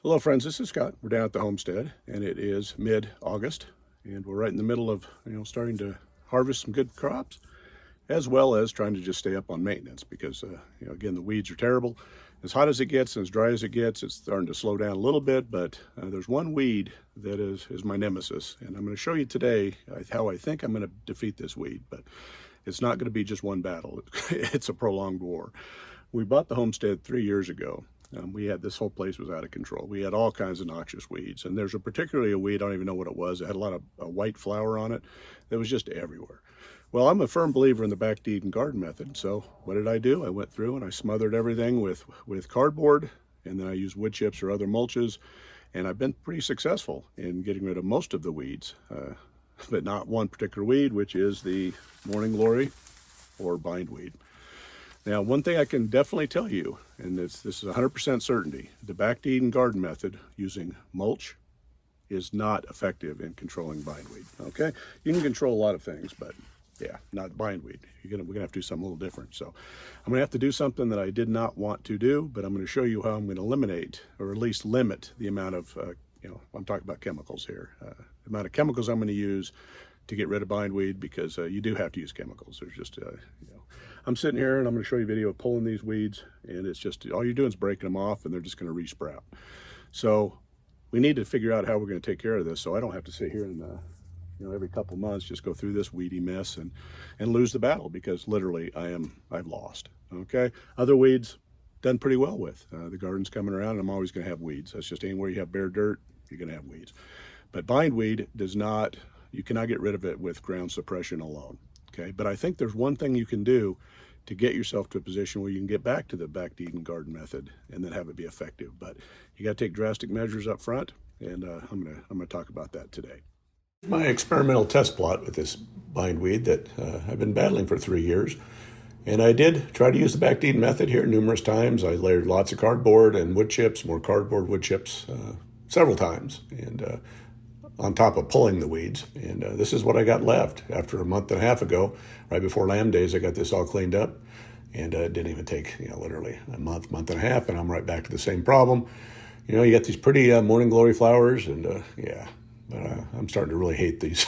Hello friends, this is Scott. We're down at the homestead and it is mid-August and we're right in the middle of starting to harvest some good crops, as well as trying to just stay up on maintenance because again, the weeds are terrible. As hot as it gets and as dry as it gets, it's starting to slow down a little bit, but there's one weed that is my nemesis, and I'm going to show you today how I think I'm going to defeat this weed. But it's not going to be just one battle. It's a prolonged war. We bought the homestead 3 years ago. This whole place was out of control. We had all kinds of noxious weeds, and there's particularly a weed, I don't even know what it was. It had a lot of white flower on it that was just everywhere. Well, I'm a firm believer in the backdeed and garden method. So what did I do? I went through and I smothered everything with cardboard, and then I used wood chips or other mulches, and I've been pretty successful in getting rid of most of the weeds, but not one particular weed, which is the morning glory or bindweed. Now, one thing I can definitely tell you, and this is 100% certainty, the backdeed and garden method using mulch is not effective in controlling bindweed, okay? You can control a lot of things, but yeah, not bindweed. We're gonna have to do something a little different. So I'm gonna have to do something that I did not want to do, but I'm gonna show you how I'm gonna eliminate, or at least limit the amount of, I'm talking about chemicals here, the amount of chemicals I'm gonna use to get rid of bindweed, because you do have to use chemicals. There's just, I'm sitting here and I'm going to show you a video of pulling these weeds, and it's just, all you're doing is breaking them off and they're just going to resprout. So we need to figure out how we're going to take care of this, so I don't have to sit here and every couple months just go through this weedy mess and lose the battle, because literally I've lost. Okay, other weeds done pretty well with. The garden's coming around and I'm always going to have weeds. That's just anywhere you have bare dirt, you're going to have weeds. But bindweed does not, you cannot get rid of it with ground suppression alone. Okay, but I think there's one thing you can do to get yourself to a position where you can get back to the backdeed and garden method and then have it be effective. But you got to take drastic measures up front, and I'm gonna talk about that today. My experimental test plot with this bindweed that I've been battling for 3 years, and I did try to use the backdeed method here numerous times. I layered lots of cardboard and wood chips, more cardboard, wood chips, several times, and on top of pulling the weeds. And this is what I got left after a month and a half ago, right before Lamb Days. I got this all cleaned up, and it didn't even take, literally a month and a half, and I'm right back to the same problem. You got these pretty morning glory flowers, and but I'm starting to really hate these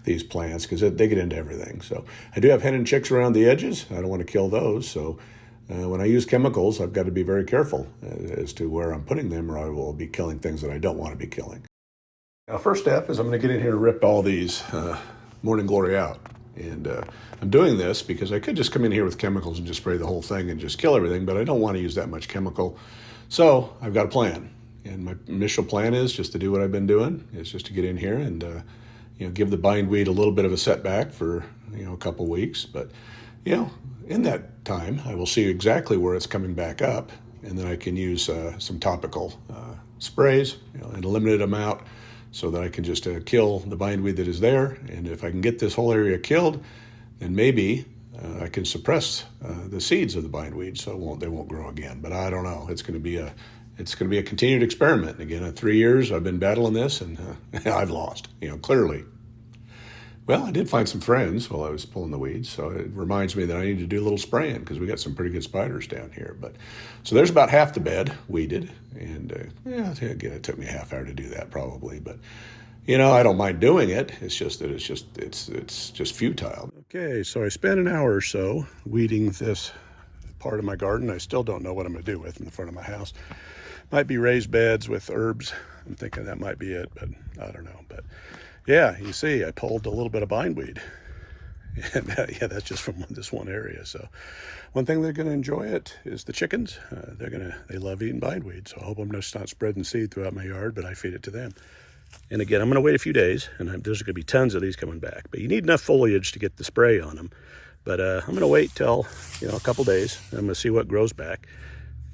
these plants, because they get into everything. So I do have hen and chicks around the edges. I don't want to kill those. So when I use chemicals, I've got to be very careful as to where I'm putting them, or I will be killing things that I don't want to be killing. Now, first step is I'm going to get in here and rip all these morning glory out. And I'm doing this because I could just come in here with chemicals and just spray the whole thing and just kill everything, but I don't want to use that much chemical. So I've got a plan. And my initial plan is just to do what I've been doing. It's just to get in here and give the bindweed a little bit of a setback for a couple weeks. But in that time, I will see exactly where it's coming back up, and then I can use some topical sprays in a limited amount, so that I can just kill the bindweed that is there. And if I can get this whole area killed, then maybe I can suppress the seeds of the bindweed, so they won't grow again. But I don't know. It's going to be a continued experiment. And again, in 3 years I've been battling this, and I've lost. Clearly. Well, I did find some friends while I was pulling the weeds, so it reminds me that I need to do a little spraying, because we got some pretty good spiders down here. But so there's about half the bed weeded, and again, it took me a half hour to do that probably. But I don't mind doing it. It's just that it's just futile. Okay, so I spent an hour or so weeding this part of my garden. I still don't know what I'm going to do with in the front of my house. Might be raised beds with herbs. I'm thinking that might be it, but I don't know. But yeah, you see, I pulled a little bit of bindweed, and that's just from this one area. So one thing they're going to enjoy it is the chickens. They love eating bindweed, so I hope I'm just not spreading seed throughout my yard, but I feed it to them. And again, I'm going to wait a few days, and there's going to be tons of these coming back. But you need enough foliage to get the spray on them. But I'm going to wait till a couple days. I'm going to see what grows back,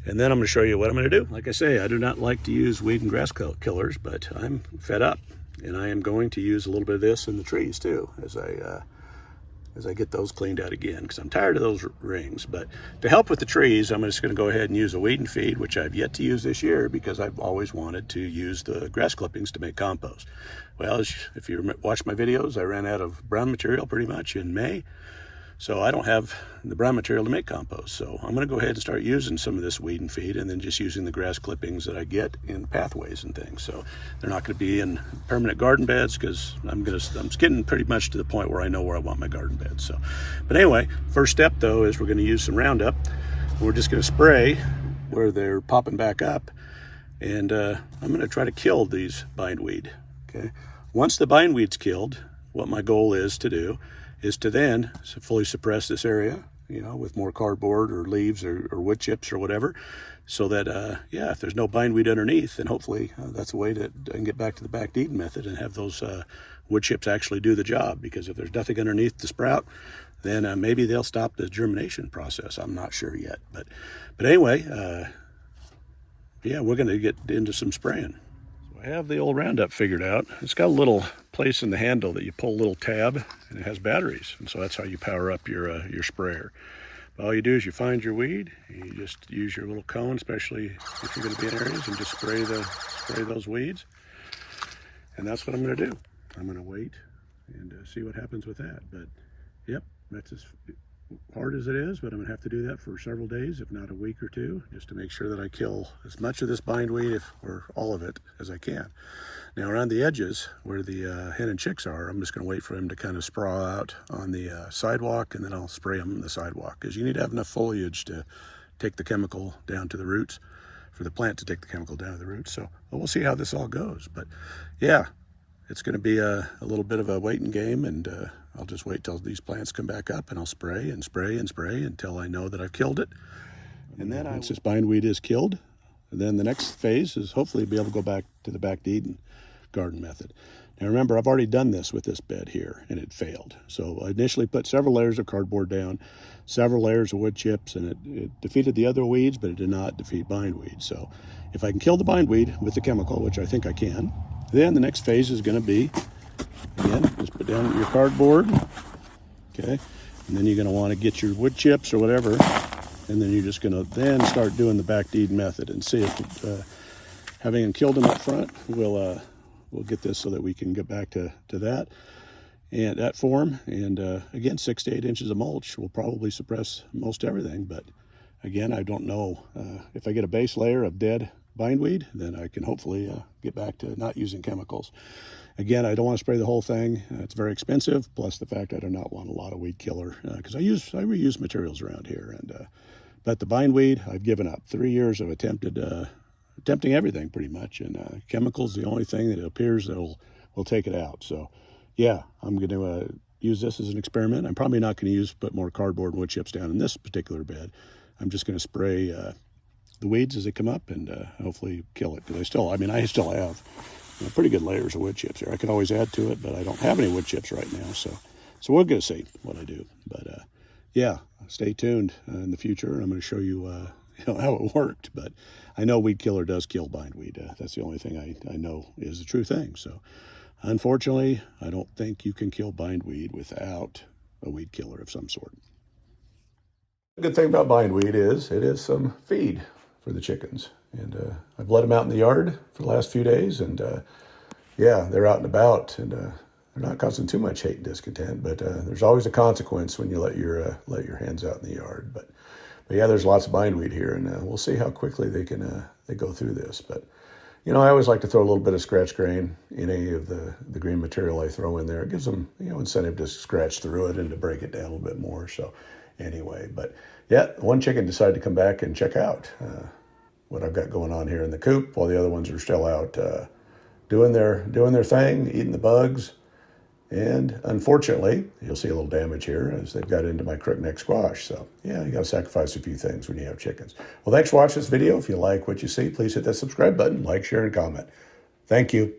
and then I'm going to show you what I'm going to do. Like I say, I do not like to use weed and grass killers, but I'm fed up. And I am going to use a little bit of this in the trees too, as I get those cleaned out again, because I'm tired of those rings. But to help with the trees, I'm just going to go ahead and use a weed and feed, which I've yet to use this year because I've always wanted to use the grass clippings to make compost. Well, if you watch my videos, I ran out of brown material pretty much in May. So I don't have the brown material to make compost. So I'm going to go ahead and start using some of this weed and feed, and then just using the grass clippings that I get in pathways and things. So they're not going to be in permanent garden beds, because I'm getting pretty much to the point where I know where I want my garden beds. So, but anyway, first step though is we're going to use some Roundup. We're just going to spray where they're popping back up, and I'm going to try to kill these bindweed. Okay. Once the bindweed's killed, what my goal is to do is to then fully suppress this area, with more cardboard or leaves or wood chips or whatever, so that, if there's no bindweed underneath, then hopefully that's a way that I can get back to the backdeeding method and have those wood chips actually do the job. Because if there's nothing underneath the sprout, then maybe they'll stop the germination process. I'm not sure yet. But anyway, we're going to get into some spraying. I have the old Roundup figured out. It's got a little place in the handle that you pull a little tab, and it has batteries, and so that's how you power up your sprayer. But all you do is you find your weed, and you just use your little cone, especially if you're going to be in areas, and just spray those weeds. And that's what I'm going to do. I'm going to wait and see what happens with that. But yep, that's as hard as it is, but I'm going to have to do that for several days, if not a week or two, just to make sure that I kill as much of this bindweed, or all of it, as I can. Now around the edges where the hen and chicks are, I'm just going to wait for them to kind of sprawl out on the sidewalk, and then I'll spray them on the sidewalk, because you need to have enough foliage to take the chemical down to the roots, for the plant to take the chemical down to the roots. So we'll see how this all goes. But yeah, it's going to be a little bit of a waiting game, and I'll just wait till these plants come back up, and I'll spray and spray and spray until I know that I've killed it. And then once this bindweed is killed, then the next phase is hopefully be able to go back to the backdeeding garden method. Now remember, I've already done this with this bed here, and it failed. So I initially put several layers of cardboard down, several layers of wood chips, and it defeated the other weeds, but it did not defeat bindweed. So if I can kill the bindweed with the chemical, which I think I can, then the next phase is going to be, again, just put down your cardboard, okay, and then you're going to want to get your wood chips or whatever, and then you're just going to then start doing the backdeed method, and see if having them killed them up front we'll get this so that we can get back to that and that form. And again, 6 to 8 inches of mulch will probably suppress most everything. But again, I don't know, if I get a base layer of dead bindweed, then I can hopefully get back to not using chemicals. Again, I don't want to spray the whole thing. It's very expensive, plus the fact I do not want a lot of weed killer, because I reuse materials around here. And but the bindweed, I've given up. 3 years of attempting everything pretty much, and chemicals, the only thing that it appears that will take it out. So yeah, I'm going to use this as an experiment. I'm probably not going to put more cardboard and wood chips down in this particular bed. I'm just going to spray the weeds as they come up, and hopefully kill it, because I still have pretty good layers of wood chips here. I could always add to it, but I don't have any wood chips right now, so we're going to see what I do. But yeah, stay tuned in the future, and I'm going to show you how it worked. But I know weed killer does kill bindweed. That's the only thing I know is the true thing. So unfortunately, I don't think you can kill bindweed without a weed killer of some sort. The good thing about bindweed is it is some feed for the chickens. And I've let them out in the yard for the last few days, and yeah, they're out and about, and they're not causing too much hate and discontent. But there's always a consequence when you let your hens out in the yard. But yeah, there's lots of bindweed here, and we'll see how quickly they go through this. But I always like to throw a little bit of scratch grain in any of the green material I throw in there. It gives them incentive to scratch through it and to break it down a little bit more. So anyway, but yeah, one chicken decided to come back and check out what I've got going on here in the coop, while the other ones are still out doing their thing, eating the bugs. And unfortunately, you'll see a little damage here as they've got into my crookneck squash. So yeah, you got to sacrifice a few things when you have chickens. Well, thanks for watching this video. If you like what you see, please hit that subscribe button, like, share, and comment. Thank you.